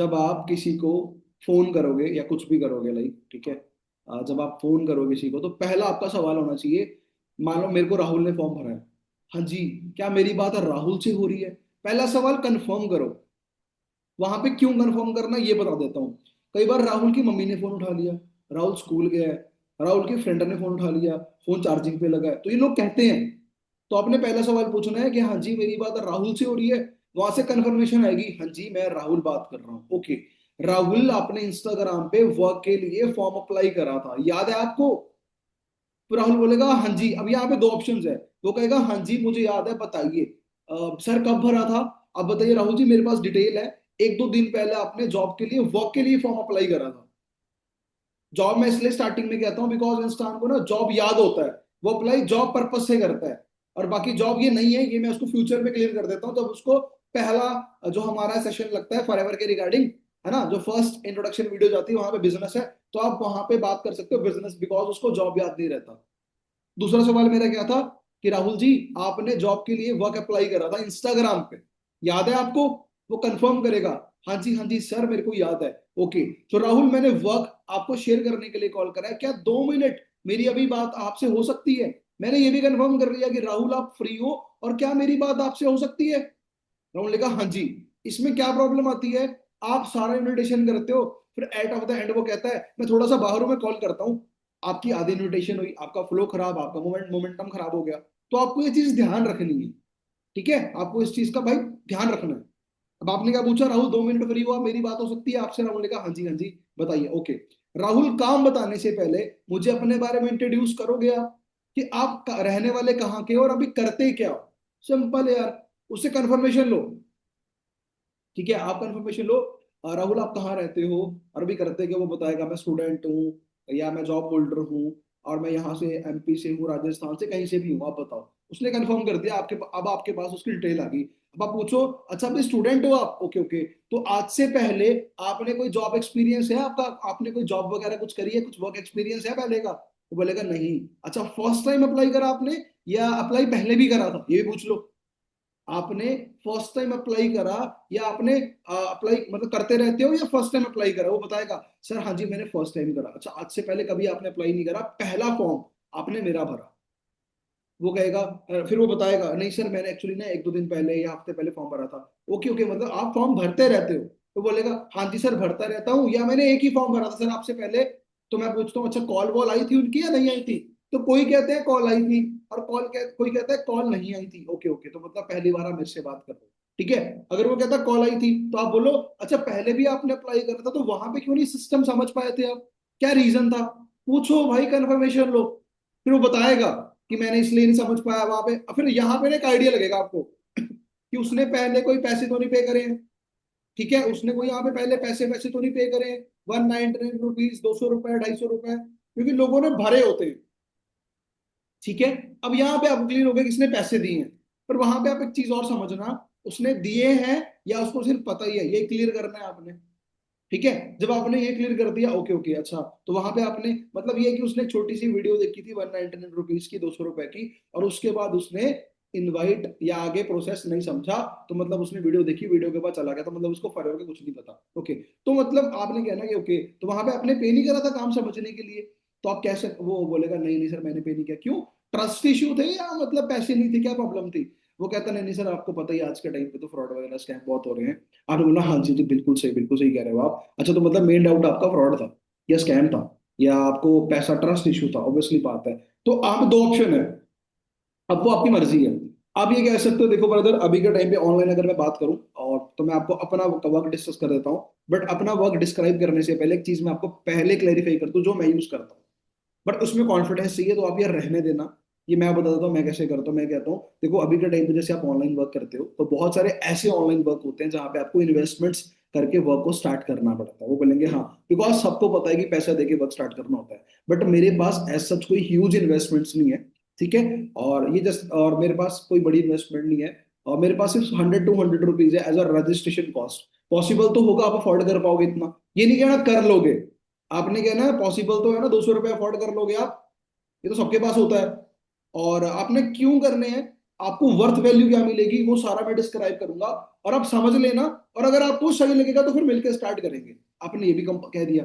जब आप किसी को फोन करोगे या कुछ भी करोगे, लाइक ठीक है, जब आप फोन करोगे किसी को तो पहला आपका सवाल होना चाहिए, मान लो मेरे को राहुल ने फॉर्म भरा है, हाँ जी, क्या मेरी बात राहुल से हो रही है? पहला सवाल कंफर्म करो। वहां पे क्यों कंफर्म करना ये बता देता हूँ। कई बार राहुल की मम्मी ने फोन उठा लिया, राहुल स्कूल गया है, राहुल के फ्रेंड ने फोन उठा लिया, फोन चार्जिंग पे लगा है, तो ये लोग कहते हैं। तो आपने पहला सवाल पूछना है कि हाँ जी मेरी बात राहुल से हो रही है। वहां से कंफर्मेशन आएगी, हाँ जी मैं राहुल बात कर रहा हूँ, ओके। राहुल आपने इंस्टाग्राम पे वर्क के लिए फॉर्म अप्लाई करा था, याद है आपको? तो राहुल बोलेगा हाँ जी। अब यहाँ पे दो ऑप्शंस है, वो कहेगा हाँ जी मुझे याद है, बताइए सर कब भरा था? अब बताइए राहुल जी, मेरे पास डिटेल है, एक दो दिन पहले आपने जॉब के लिए वर्क के लिए फॉर्म अप्लाई करा था। जॉब में इसलिए स्टार्टिंग में कहता हूँ बिकॉज इंसान को ना जॉब याद होता है, वो अप्लाई जॉब पर्पज से करता है। और बाकी जॉब ये नहीं है, ये मैं उसको फ्यूचर में क्लियर कर देता हूँ, जब उसको पहला जो हमारा सेशन लगता है फॉरएवर के रिगार्डिंग, है ना, जो फर्स्ट इंट्रोडक्शन वीडियो जाती है वहां पे बिजनेस है, तो आप वहां पे बात कर सकते हो बिजनेस, बिकॉज उसको जॉब याद नहीं रहता। दूसरा सवाल मेरा क्या था कि राहुल जी आपने जॉब के लिए वर्क अप्लाई करा था इंस्टाग्राम पे, याद है आपको? वो कंफर्म करेगा, हाँ जी सर मेरे को याद है, ओके। तो राहुल मैंने वर्क आपको शेयर करने के लिए कॉल करा है, क्या 2 मिनट मेरी अभी बात आपसे हो सकती है? मैंने ये भी कंफर्म कर लिया कि राहुल आप फ्री हो, और क्या मेरी बात आपसे हो सकती है? राहुल ने कहा हाँ जी। इसमें क्या प्रॉब्लम आती है? आप सारा इन्विटेशन करते हो, फिर एट ऑफ द एंड वो कहता है मैं थोड़ा सा बाहर हूं, मैं कॉल करता हूँ। आपकी आधी इन्विटेशन हुई, आपका फ्लो खराब, आपका मोमेंटम खराब हो गया। तो आपको ये चीज ध्यान रखनी है, ठीक है, आपको इस चीज का भाई ध्यान रखना है। अब आपने क्या पूछा, राहुल 2 मिनट फ्री हुआ, मेरी बात हो सकती है आपसे? राहुल ने कहा हाँ जी बताइए, ओके। राहुल काम बताने से पहले मुझे अपने बारे में इंट्रोड्यूस करोगे आप, कि आप रहने वाले कहाँ के हो और अभी करते क्या हो? सिंपल है यार, उससे कंफर्मेशन लो, ठीक है, आप कंफर्मेशन लो। राहुल आप कहाँ रहते हो और अभी करते क्या? वो बताएगा मैं स्टूडेंट हूँ या मैं जॉब होल्डर हूँ, और मैं यहाँ से एमपी से हूँ, राजस्थान से, कहीं से भी हूँ, आप बताओ। उसने कंफर्म कर दिया आपके, अब आपके पास उसकी डिटेल आ गई। अब आप पूछो अच्छा अभी स्टूडेंट हो आप, ओके ओके, तो आज से पहले आपने कोई जॉब एक्सपीरियंस है आपका? आपने कोई जॉब वगैरह कुछ करी है, कुछ वर्क एक्सपीरियंस है पहले का? वो बोलेगा नहीं। अच्छा फर्स्ट टाइम अप्लाई करा आपने या अप्लाई पहले भी करा था, ये भी पूछ लो। आपने फर्स्ट टाइम अप्लाई करा या आपने अप्लाई मतलब करते रहते हो, या फर्स्ट टाइम अप्लाई करा? वो बताएगा सर हाँ जी मैंने फर्स्ट टाइम करा। अच्छा आज से पहले कभी आपने अप्लाई नहीं करा, पहला फॉर्म आपने मेरा भरा? वो कहेगा फिर वो बताएगा नहीं सर मैंने एक्चुअली ना एक दो दिन पहले या हफ्ते पहले फॉर्म भरा था। ओके ओके, मतलब आप फॉर्म भरते रहते हो? तो बोलेगा हाँ जी सर भरता रहता हूँ, या मैंने एक ही फॉर्म भरा था सर आपसे पहले। तो मैं पूछता हूँ अच्छा कॉल वॉल आई थी उनकी या नहीं आई थी? तो कोई कहते हैं कॉल आई थी, और कोई कहता है कॉल नहीं आई थी। ओके ओके, तो मतलब पहली बार आप मेरे से बात कर रहे हो, ठीक है। अगर वो कहता कॉल आई थी तो आप बोलो अच्छा पहले भी आपने अप्लाई करा था, तो वहां पे क्यों नहीं सिस्टम समझ पाए थे आप? क्या रीजन था? पूछो भाई, कंफर्मेशन लो। फिर वो बताएगा कि मैंने इसलिए नहीं समझ पाया वहां पे। फिर यहाँ पे ना एक आइडिया लगेगा आपको कि उसने पहले कोई पैसे तो नहीं पे करे हैं, ठीक है, उसने कोई यहाँ पे पहले पैसे वैसे तो नहीं पे करे हैं, 199 रुपीज, 200 रुपए, 250 रुपए, क्योंकि लोगों ने भरे होते हैं, ठीक है। अब यहाँ पे आप क्लियर हो गया किसने पैसे दिए हैं। पर वहां पे आप एक चीज और समझना, उसने दिए हैं या उसको सिर्फ पता ही है, ये क्लियर करना है आपने, ठीक है। जब आपने ये क्लियर कर दिया, ओके ओके, अच्छा, तो वहां पे आपने मतलब ये कि उसने एक छोटी सी वीडियो देखी थी 199 रुपीज की, 200 रुपए की, और उसके बाद उसने इनवाइट या आगे प्रोसेस नहीं समझा, तो मतलब उसने वीडियो देखी, वीडियो के बाद चला गया, तो मतलब उसको फर्क के कुछ नहीं पता, ओके। तो मतलब आपने कहना कि ओके, तो वहां पे आपने पे नहीं करा था काम समझने के लिए। तो आप कैसे, वो बोलेगा नहीं नहीं सर मैंने पे नहीं किया, क्यों? ट्रस्ट इशू थे या मतलब पैसे नहीं थे, क्या प्रॉब्लम थी? वो कहता नहीं नहीं सर आपको पता ही है, आज के टाइम पे तो फ्रॉड वगैरह स्कैम बहुत हो रहे हैं। आपने बोला हाँ जी जी बिल्कुल सही कह रहे हो आप। अच्छा तो मतलब मेन डाउट आपका फ्रॉड था या स्कैम था, या आपको पैसा ट्रस्ट इशू था? ऑब्वियसली बात है। तो आप दो ऑप्शन है, अब वो आपकी मर्जी है। आप ये कह सकते हो देखो ब्रदर, अभी के टाइम पे ऑनलाइन अगर मैं बात करूं, और तो मैं आपको अपना वर्क डिस्कस कर देता हूँ, बट अपना वर्क डिस्क्राइब करने से पहले एक चीज मैं आपको पहले क्लेरिफाई कर दूं जो मैं यूज करता हूँ, बट उसमें कॉन्फिडेंस चाहिए, तो आप यार रहने देना। ये मैं बता देता हूँ मैं कैसे करता हूँ। मैं कहता हूँ देखो अभी के टाइम पे जैसे आप ऑनलाइन वर्क करते हो, तो बहुत सारे ऐसे ऑनलाइन वर्क होते हैं जहाँ पे आपको इन्वेस्टमेंट्स करके वर्क को स्टार्ट करना पड़ता है। वो बोलेंगे हाँ, बिकॉज सबको पता है कि पैसा देके वर्क स्टार्ट करना होता है, बट मेरे पास एज सच कोई ह्यूज इन्वेस्टमेंट्स नहीं है, ठीक है। और ये जस्ट, और मेरे पास कोई बड़ी इन्वेस्टमेंट नहीं है, और मेरे पास सिर्फ 100 to 100 रुपीज है as a registration cost. Possible तो होगा आप अफोर्ड कर पाओगे इतना, ये नहीं कहना कर लोगे, आपने कहना है पॉसिबल तो है ना, 200 रुपये अफोर्ड कर लोगे आप, ये तो सबके पास होता है। और आपने क्यों करने हैं? आपको वर्थ वैल्यू क्या मिलेगी वो सारा मैं डिस्क्राइब करूंगा, और आप समझ लेना। और अगर आपको सही लगेगा तो फिर मिलकर स्टार्ट करेंगे। आपने ये भी कह दिया,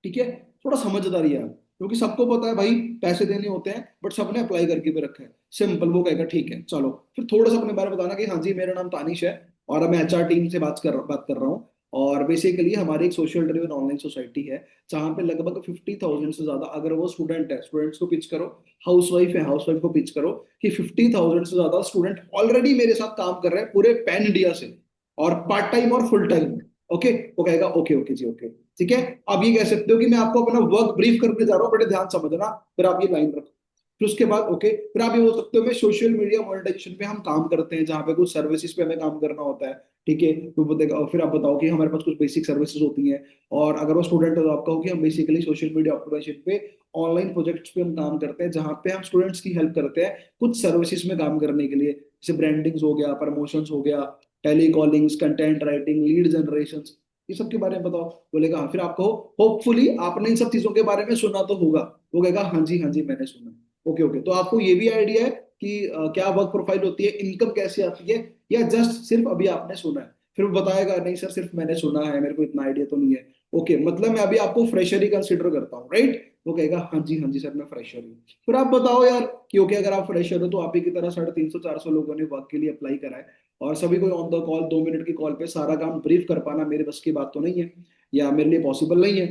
ठीक है। थोड़ा समझदारी यार, क्योंकि सबको पता है भाई पैसे देने होते हैं, बट सबने अप्लाई करके भी रखा है। सिंपल, वो कहेगा ठीक है चलो। फिर थोड़ा सा अपने बारे में बताना कि हाँ जी मेरा नाम तानिश है, और मैं एचआर टीम से बात कर रहा हूँ। और बेसिकली हमारी एक सोशल ड्रिवन ऑनलाइन सोसाइटी है, जहाँ पे लगभग 50,000 से ज्यादा, अगर वो स्टूडेंट है स्टूडेंट्स को पिच करो, हाउस वाइफ है हाउस वाइफ को पिच करो, कि 50,000 से ज्यादा स्टूडेंट ऑलरेडी मेरे साथ काम कर रहे हैं पूरे पैन इंडिया से, और पार्ट टाइम और फुल टाइम। ओके, वो कहेगा ओके ओके जी ओके, ठीक है। आप ये कह सकते हो कि मैं आपको अपना वर्क ब्रीफ करने जा रहा हूँ, बड़े ध्यान समझना। फिर आप ये लाइन रखो। फिर उसके बाद ओके, फिर आप ये बोल सकते हो मैं सोशल मीडिया मोनेटाइजेशन पे हम काम करते हैं, जहाँ पे कुछ सर्विसेज पे हमें काम करना होता है, ठीक है। तो फिर आप बताओ कि हमारे पास कुछ बेसिक सर्विसेज होती हैं। और अगर वो स्टूडेंट है तो आप कहो कि हम बेसिकली सोशल मीडिया ऑप्टिमाइजेशन पे ऑनलाइन प्रोजेक्ट्स पे हम काम करते हैं, जहाँ पे हम स्टूडेंट्स की हेल्प करते हैं कुछ सर्विसेज में काम करने के लिए, जैसे ब्रांडिंग्स हो गया, प्रमोशंस हो गया, tele callings, content writing, lead generation, ये सब के बारे में बताओ। बोलेगा हाँ। फिर आप कहो होपफुली आपने इन सब चीजों के बारे में सुना तो होगा। वो कहेगा हाँ जी मैंने सुना। ओके ओके, तो आपको ये भी आइडिया है कि क्या वर्क प्रोफाइल होती है, इनकम कैसे आती है, या जस्ट सिर्फ अभी आपने सुना है। फिर वो बताएगा नहीं सर सिर्फ मैंने सुना है, मेरे को इतना आइडिया तो नहीं है। ओके, मतलब मैं अभी आपको फ्रेशर ही कंसिडर करता हूँ, राइट। वो कहेगा हाँ जी सर मैं फ्रेशर हूँ। फिर आप बताओ यार, क्योंकि अगर आप फ्रेशर हो तो आप ही की तरह 350-400 लोगों ने वर्क के लिए अप्लाई करा है, और सभी को ऑन द कॉल 2 मिनट की कॉल पे सारा काम ब्रीफ कर पाना मेरे बस की बात तो नहीं है, या मेरे लिए पॉसिबल नहीं है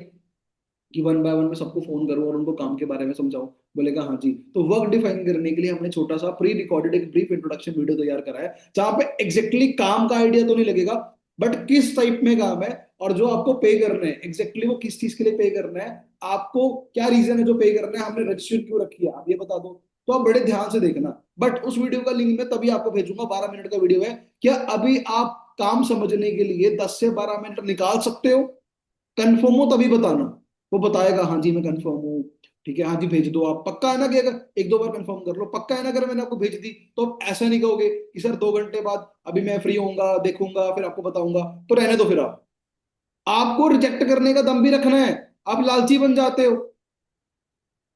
कि वन बाय वन में सबको फोन करूं और उनको काम के बारे में समझाऊं। बोलेगा हाँ जी। तो वर्क डिफाइन करने के लिए हमने छोटा सा प्री रिकॉर्डेड एक ब्रीफ इंट्रोडक्शन वीडियो तैयार करा है, जहां पे एग्जैक्टली काम का आइडिया तो नहीं लगेगा, बट किस टाइप में काम है, और जो आपको पे करना है एग्जैक्टली वो किस चीज के लिए पे करना है, आपको क्या रीजन है जो पे करना है, हमने रजिस्टर क्यों रखी है, आप ये बता दो। तो आप बड़े ध्यान से देखना। बट उस वीडियो का लिंक मैं तभी आपको भेजूंगा, 12 मिनट का वीडियो है। क्या अभी आप काम समझने के लिए 10 से 12 मिनट निकाल सकते हो? कंफर्म हो तभी बताना। वो बताएगा हाँ जी मैं कंफर्म हूँ, ठीक है हाँ जी भेज दो। आप पक्का है ना कि अगर एक दो बार कंफर्म कर लो, पक्का है ना अगर मैंने आपको भेज दी तो आप ऐसा नहीं कहोगे कि सर 2 घंटे बाद अभी मैं फ्री होऊंगा देखूंगा फिर आपको बताऊंगा, तो रहने दो। फिर आप, आपको रिजेक्ट करने का दम भी रखना है। आप लालची बन जाते हो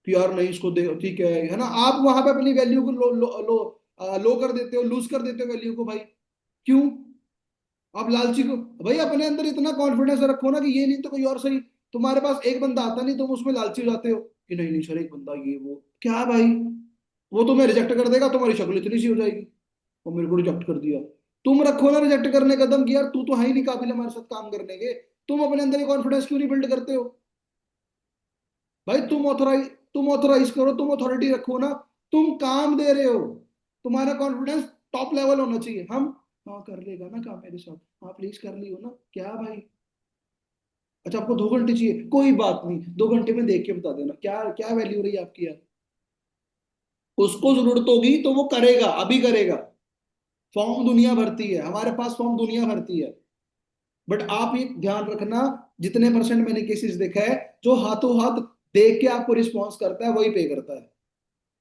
कि यार नहीं इसको दे, ठीक है ना, आप वहां पे अपनी वैल्यू को लो कर देते हो, लूज कर देते हो वैल्यू को भाई। क्यों? आप लालची को, भाई अपने अंदर इतना कॉन्फिडेंस रखो ना कि ये नहीं तो कोई और सही। तुम्हारे पास एक बंदा आता नहीं, तुम उसमें लालची हो जाते हो कि नहीं नहीं सर एक बंदा ये वो क्या भाई, वो तुम्हें रिजेक्ट कर देगा, तुम्हारी शक्ल इतनी सी हो जाएगी, वो मेरे को रिजेक्ट कर दिया। तुम रखो ना रिजेक्ट करने का दम कि यार तू तो है ही नहीं काबिल हमारे साथ काम करने के। तुम अपने अंदर ये कॉन्फिडेंस क्यों नहीं बिल्ड करते हो? भाई तुम ऑथोराइज करो, तुम अथॉरिटी रखो ना। तुम काम दे रहे हो, तुम्हारा कॉन्फिडेंस टॉप लेवल होना चाहिए। हम हाँ कर लेगा ना काम मेरे साथ, हाँ प्लीज कर लियो ना, क्या भाई। अच्छा आपको 2 घंटे चाहिए, कोई बात नहीं 2 घंटे में देख के बता देना क्या क्या वैल्यू रही आपकी यार। उसको जरूरत होगी तो वो करेगा, अभी करेगा। फॉर्म दुनिया भरती है, हमारे पास फॉर्म दुनिया भरती है। बट आप ये ध्यान रखना, जितने परसेंट मैंने केसेस देखा है, जो हाथों हाथ देख के आपको रिस्पॉन्स करता है वही पे करता है।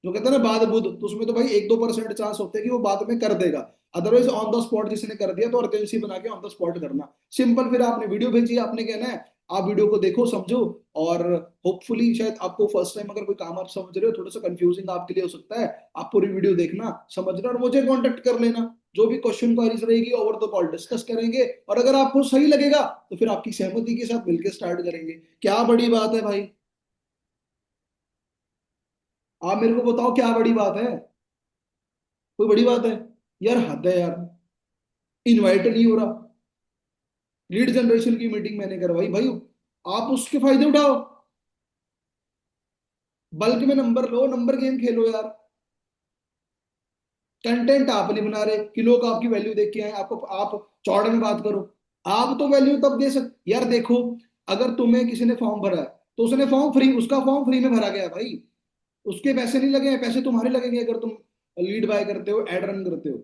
जो कहते हैं ना बाद बुध, तो उसमें तो भाई 1-2% चांस होते हैं कि वो बाद में कर देगा। अदरवाइज ऑन द स्पॉट जिसने कर दिया तो अर्जेंसी बना के ऑन द स्पॉट करना। सिंपल, फिर आपने वीडियो भेजी, आपने कहना है आप वीडियो को देखो समझो, और होपफुली शायद आपको फर्स्ट टाइम अगर कोई काम आप समझ रहे हो थोड़ा सा कंफ्यूजिंग आपके लिए हो सकता है, आप पूरी वीडियो देखना समझना और मुझे कांटेक्ट कर लेना। जो भी क्वेश्चन क्वारीज रहेगी ओवर द कॉल डिस्कस करेंगे, और अगर आपको सही लगेगा तो फिर आपकी सहमति के साथ मिलकर स्टार्ट करेंगे। क्या बड़ी बात है भाई, आप मेरे को बताओ क्या बड़ी बात है? कोई बड़ी बात है? यार हद है यार, इनवाइट नहीं हो रहा, लीड जनरेशन की मीटिंग मैंने करवाई भाई, आप उसके फायदे उठाओ, बल्क में नंबर लो, नंबर गेम खेलो यार। कंटेंट आप नहीं बना रहे कि लोग आपकी वैल्यू देख के आए, आपको आप चौड़े में बात करो। आप तो वैल्यू तब दे सकते यार, देखो अगर तुम्हें किसी ने फॉर्म भरा है तो उसने फॉर्म फ्री, उसका फॉर्म फ्री में भरा गया भाई, उसके पैसे नहीं लगे हैं, पैसे तुम्हारे लगेंगे अगर तुम लीड बाय करते हो, एड रन करते हो।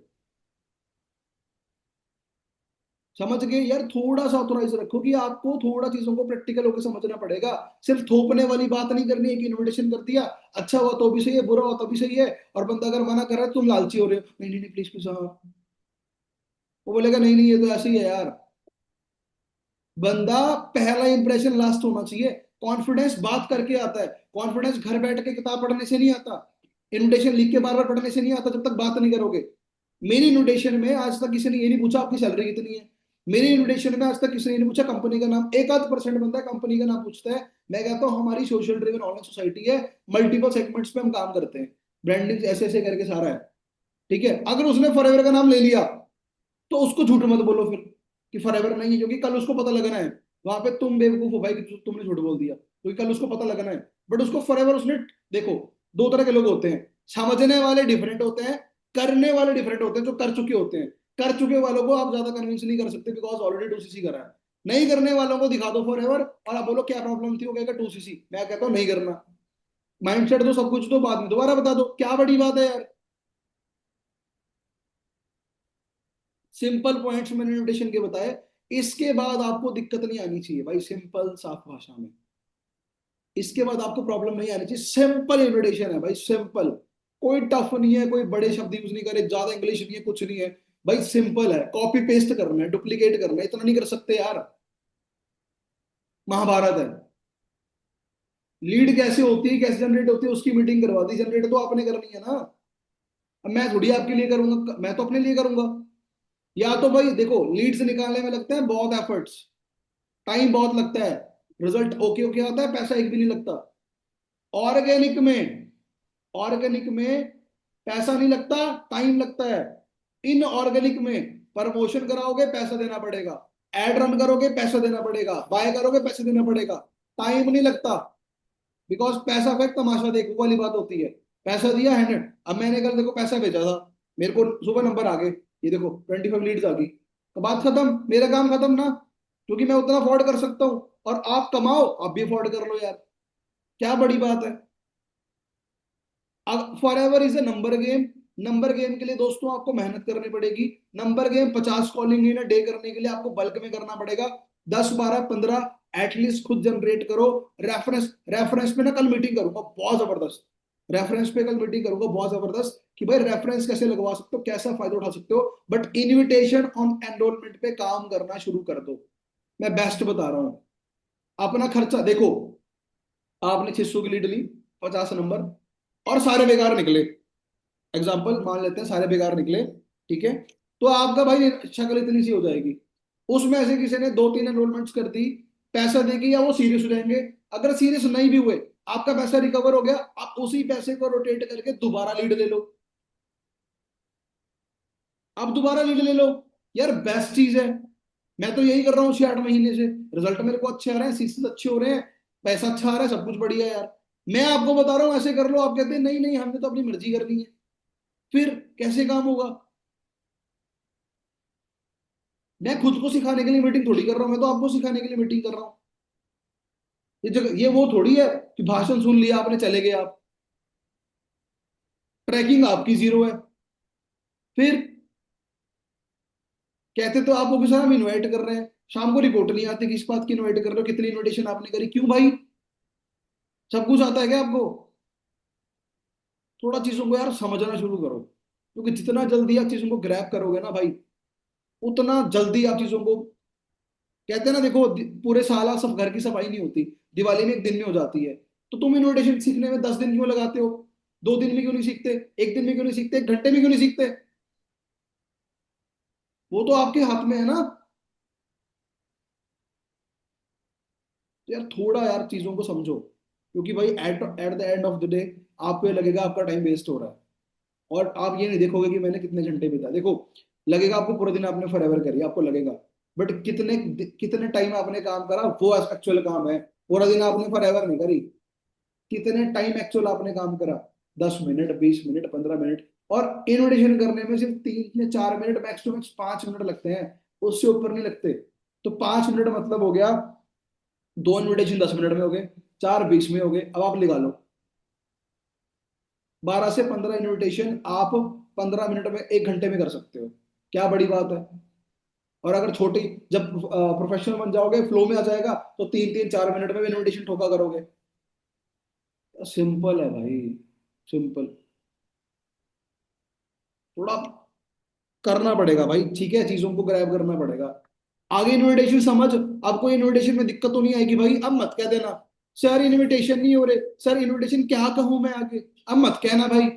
समझ गए यार, थोड़ा सा ऑथोराइज रखो कि आपको थोड़ा चीजों को प्रैक्टिकल होकर समझना पड़ेगा। सिर्फ थोपने वाली बात नहीं करनी है कि इनविटेशन कर दिया, अच्छा हुआ तो भी सही है, बुरा हुआ तो भी सही है, और बंदा अगर मना कर रहा है तुम लालची हो रहे हो, नहीं नहीं नहीं प्लीज प्लीज हाँ, वो बोलेगा नहीं नहीं ये तो ऐसे ही है यार। बंदा, पहला इंप्रेशन लास्ट होना चाहिए। कॉन्फिडेंस बात करके आता है, कॉन्फिडेंस घर बैठ के किताब पढ़ने से नहीं आता। इनविटेशन लिख के बार बार पढ़ने से नहीं आता जब तक बात नहीं करोगे। मेरी इनविटेशन में आज तक किसी ने ये नहीं पूछा आपकी सैलरी कितनी है। मेरी इनविटेशन में आज तक किसी ने नहीं पूछा कंपनी का नाम। एक आध परसेंट बंदा कंपनी का नाम पूछता है। मैं कहता हूँ हमारी सोशल ड्रिवन ऑनलाइन सोसाइटी है, मल्टीपल सेगमेंट्स पे हम काम करते हैं, ब्रांडिंग ऐसे ऐसे करके सारा है। ठीक है, अगर उसने फॉरएवर का नाम ले लिया तो उसको झूठ मत बोलो फिर कि फॉरएवर नहीं है, क्योंकि कल उसको पता लगना है। वहां पे तुम बेवकूफ हो भाई कि तुमने झूठ बोल दिया, क्योंकि कल उसको पता लगना है। बट उसको फॉरएवर उसने, देखो दो तरह के लोग होते हैं, समझने वाले डिफरेंट होते हैं, करने वाले डिफरेंट होते हैं। जो कर चुके होते हैं, कर चुके वालों को आप ज्यादा कन्विंस नहीं कर सकते बिकॉज ऑलरेडी 2cc करा है। नहीं करने वालों को दिखा दो फॉरएवर और आप बोलो क्या प्रॉब्लम थी, वो कहेगा 2cc। मैं कहता हूँ नहीं करना, माइंडसेट दो सब कुछ, तो बाद में दोबारा बता दो, क्या बड़ी बात है यार। सिंपल पॉइंट्स मैंने इन्विटेशन के बताए। इसके बाद आपको दिक्कत नहीं आनी चाहिए भाई, सिंपल साफ भाषा में। इसके बाद आपको प्रॉब्लम नहीं आनी चाहिए। सिंपल इन्विटेशन है भाई, सिंपल। कोई टफ नहीं है, कोई बड़े शब्द यूज नहीं करे, ज्यादा इंग्लिश नहीं है, कुछ नहीं है। भाई सिंपल है, कॉपी पेस्ट करना है, डुप्लीकेट करना है, इतना नहीं कर सकते यार। महाभारत है। लीड कैसे होती है, कैसे जनरेट होती है, उसकी मीटिंग करवा दी, जनरेट तो आपने करनी है ना। अब मैं थोड़ी आपके लिए करूंगा, मैं तो अपने लिए करूंगा। या तो भाई देखो, लीड्स निकालने में लगते हैं बहुत एफर्ट्स, टाइम बहुत लगता है, रिजल्ट ओके ओके आता है, पैसा एक भी नहीं लगता। ऑर्गेनिक में, ऑर्गेनिक में पैसा नहीं लगता, टाइम लगता है। इनऑर्गेनिक में प्रमोशन कराओगे पैसा देना पड़ेगा, एड रन करोगे पैसा देना पड़ेगा, बाय करोगे पैसा देना पड़ेगा, टाइम नहीं लगता। बिकॉज पैसा फेंक तमाशा देख वो वाली बात होती है। पैसा दिया 100, अब मैंने कल देखो पैसा भेजा था, मेरे को सुबह नंबर आ गए, ये देखो 25 लीड्स आ गई, तो बात खत्म, मेरा काम खत्म ना। क्योंकि मैं उतना अफोर्ड कर सकता हूँ, और आप कमाओ आप भी अफोर्ड कर लो यार, क्या बड़ी बात है। अब for ever is a number game. Number game के लिए दोस्तों आपको मेहनत करनी पड़ेगी। Number game 50 calling in a day करने के लिए आपको बल्क में करना पड़ेगा। 10 12 15 एटलीस्ट खुद जनरेट करो। रेफरेंस, रेफरेंस पे ना कल मीटिंग करूंगा बहुत जबरदस्त। रेफरेंस पे कल मीटिंग करूंगा बहुत जबरदस्त कि भाई रेफरेंस कैसे लगवा सकते हो, कैसा फायदा उठा सकते हो। बट इनविटेशन ऑन एनरोलमेंट पे काम करना शुरू कर दो। मैं बेस्ट बता रहा हूँ। अपना खर्चा देखो, आपने 600 की लीड ली, 50 नंबर, और सारे बेकार निकले। एग्जाम्पल मान लेते हैं सारे बेकार निकले, ठीक है। तो आपका भाई शक्ल इतनी सी हो जाएगी। उसमें से किसी ने 2 3 एनरोलमेंट्स कर दी, पैसा देगी या वो सीरियस हो जाएंगे। अगर सीरियस नहीं भी हुए, आपका पैसा रिकवर हो गया, आप उसी पैसे को रोटेट करके दोबारा लीड ले लो। आप दोबारा लीड ले लो, यार बेस्ट चीज है। मैं तो यही कर रहा हूँ 6 8 महीने से, रिजल्ट मेरे को अच्छे आ रहे हैं, सीसीस अच्छे हो रहे हैं, पैसा अच्छा आ रहा है, सब कुछ बढ़िया है यार। मैं आपको बता रहा हूँ ऐसे कर लो, आप कहते हैं नहीं नहीं हमने तो अपनी मर्जी करनी है, फिर कैसे काम होगा। मैं खुद को सिखाने के लिए मीटिंग थोड़ी कर रहा हूँ, मैं तो आपको सिखाने के लिए मीटिंग कर रहा हूँ। ये जगह ये वो थोड़ी है कि भाषण सुन लिया आपने चले गए आप। ट्रैकिंग आपकी जीरो है। फिर कहते तो आप वो भी सर हम इनवाइट कर रहे हैं, शाम को रिपोर्ट नहीं आती किस बात की इनवाइट कर रहे हो, कितनी इनविटेशन आपने करी, क्यों भाई। सब कुछ आता है क्या आपको। थोड़ा चीजों को यार समझना शुरू करो, क्योंकि जितना जल्दी आप चीजों को ग्रैब करोगे ना भाई, उतना जल्दी आप चीजों को, कहते हैं ना देखो पूरे साल आप सब घर की सफाई नहीं होती, दिवाली में एक दिन में हो जाती है। तो तुम इनविटेशन सीखने में 10 दिन क्यों लगाते हो, 2 दिन में क्यों नहीं सीखते, एक दिन में क्यों नहीं सीखते, एक घंटे में क्यों नहीं सीखते। वो तो आपके हाथ में है ना। तो यार थोड़ा यार चीजों को समझो, क्योंकि भाई at at the end of the day आपको ये लगेगा आपका टाइम वेस्ट हो रहा है, और आप ये नहीं देखोगे कि मैंने कितने घंटे बिताए। देखो लगेगा आपको पूरा दिन आपने फॉरएवर करी, आपको लगेगा, बट कितने कितने टाइम आपने काम करा वो एक्चुअल काम है। पूरा दिन आपने फॉरएवर नहीं करी, कितने टाइम एक्चुअल आपने काम करा, 10 मिनट 20 मिनट 15 मिनट। और इनविटेशन करने में सिर्फ 3 से 4 minute, max to max 5 minute लगते हैं, उससे ऊपर नहीं लगते। तो 5 मिनट मतलब हो गया, 2 इनविटेशन 10 मिनट में हो गए, 4 20 में हो गए, अब आप लगा लो 12 से 15 इनविटेशन आप 15 मिनट में, 1 घंटे में कर सकते हो, क्या बड़ी बात है। और अगर छोटी, जब प्रोफेशनल बन जाओगे फ्लो में आ जाएगा, तो 3 3 4 मिनट में भी इनविटेशन ठोका करोगे। सिंपल है भाई, सिंपल। थोड़ा करना पड़ेगा भाई, ठीक है, चीजों को ग्रैब करना पड़ेगा। आगे इनविटेशन समझ, आपको इनविटेशन में दिक्कत तो नहीं आएगी भाई, अब मत कह देना सर इनविटेशन नहीं हो रहे, सर इनविटेशन क्या कहूं मैं आगे। अब मत कहना भाई,